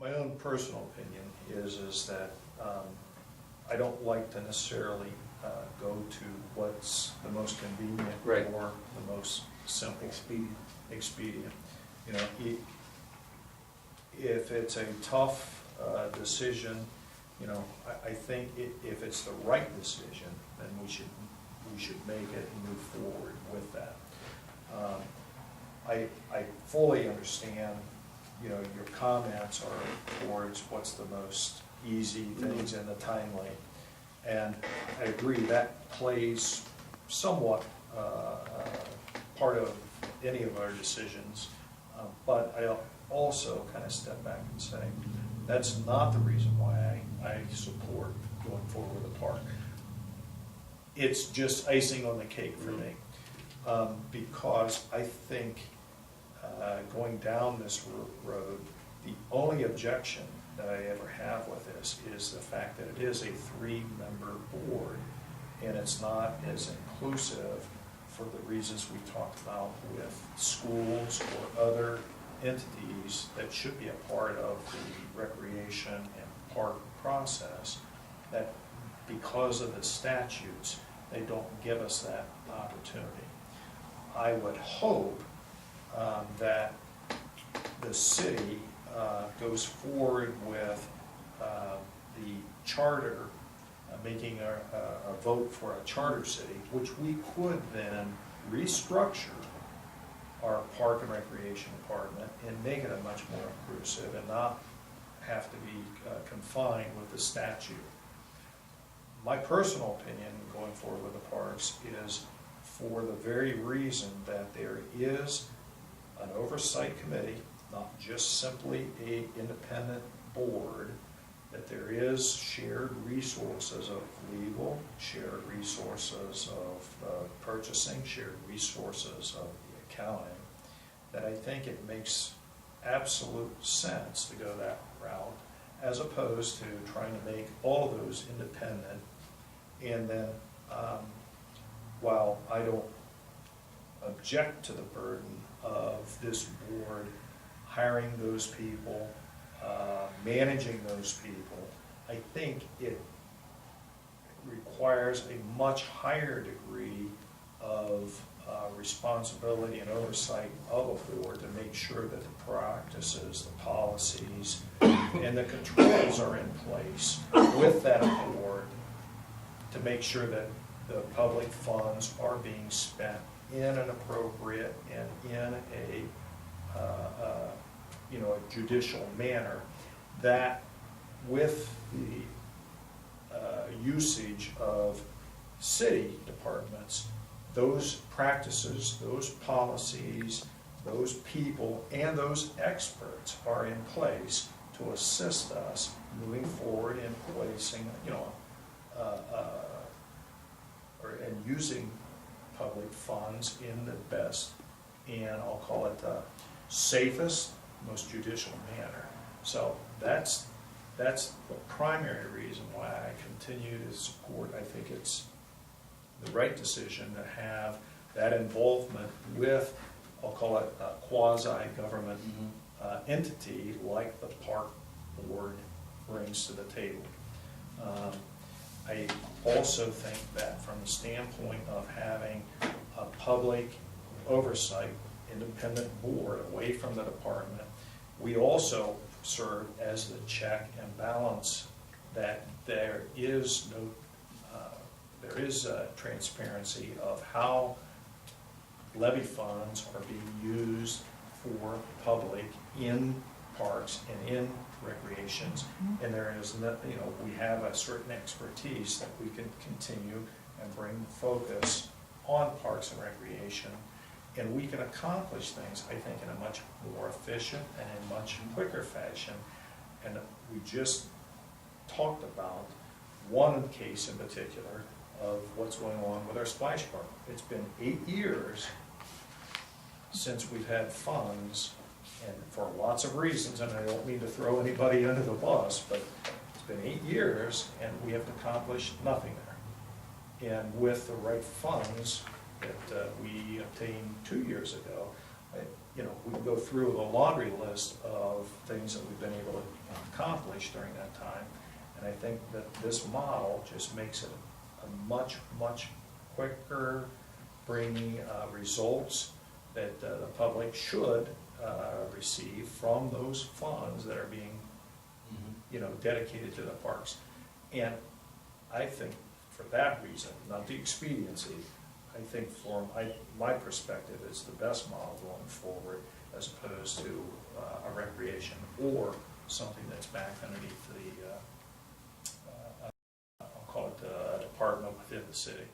My own personal opinion is that I don't like to necessarily go to what's the most convenient Right. or the most simple. Expedient. You know, if it's a tough decision, you know, I think if it's the right decision, then we should make it and move forward with that. I fully understand, you know, your comments are towards what's the most easy things and the timely. And I agree, that plays somewhat part of any of our decisions. But I also kind of step back and say, that's not the reason why I support going forward with the park. It's just icing on the cake for me. Because I think going down this road, the only objection that I ever have with this is the fact that it is a 3-member board, and it's not as inclusive for the reasons we talked about with schools or other entities that should be a part of the recreation and park process, that because of the statutes, they don't give us that opportunity. I would hope that the city goes forward with the charter, making a vote for a charter city, which we could then restructure our park and recreation department and make it a much more inclusive and not have to be confined with the statute. My personal opinion going forward with the parks is for the very reason that there is an oversight committee, not just simply an independent board, that there is shared resources of legal, shared resources of purchasing, shared resources of the accounting, that I think it makes absolute sense to go that route, as opposed to trying to make all of those independent. And then, while I don't object to the burden of this board hiring those people, managing those people, I think it requires a much higher degree of responsibility and oversight of a board to make sure that the practices, the policies, and the controls are in place with that board to make sure that the public funds are being spent in an appropriate and in a a judicial manner, that with the usage of city departments, those practices, those policies, those people, and those experts are in place to assist us moving forward in placing, and using public funds in the best, and I'll call it the safest, most judicial manner. So that's the primary reason why I continue to support. I think it's the right decision to have that involvement with, I'll call it a quasi-government entity like the park board brings to the table. I also think that from the standpoint of having a public oversight, independent board away from the department, we also serve as the check and balance that there is transparency of how levy funds are being used for public in parks and in recreations, and there is we have a certain expertise that we can continue and bring focus on parks and recreation, and we can accomplish things, I think, in a much more efficient and in much quicker fashion. And we just talked about one case in particular of what's going on with our splash park. It's been 8 years since we've had funds, and for lots of reasons, and I don't mean to throw anybody under the bus, but it's been 8 years and we have accomplished nothing there. And with the right funds that we obtained 2 years ago, you know, we can go through the laundry list of things that we've been able to accomplish during that time. And I think that this model just makes it a much, much quicker bringing results that the public should receive from those funds that are being, you know, dedicated to the parks. And I think for that reason, not the expediency, I think from my perspective, it's the best model going forward as opposed to a recreation or something that's back underneath the, I'll call it a department within the city.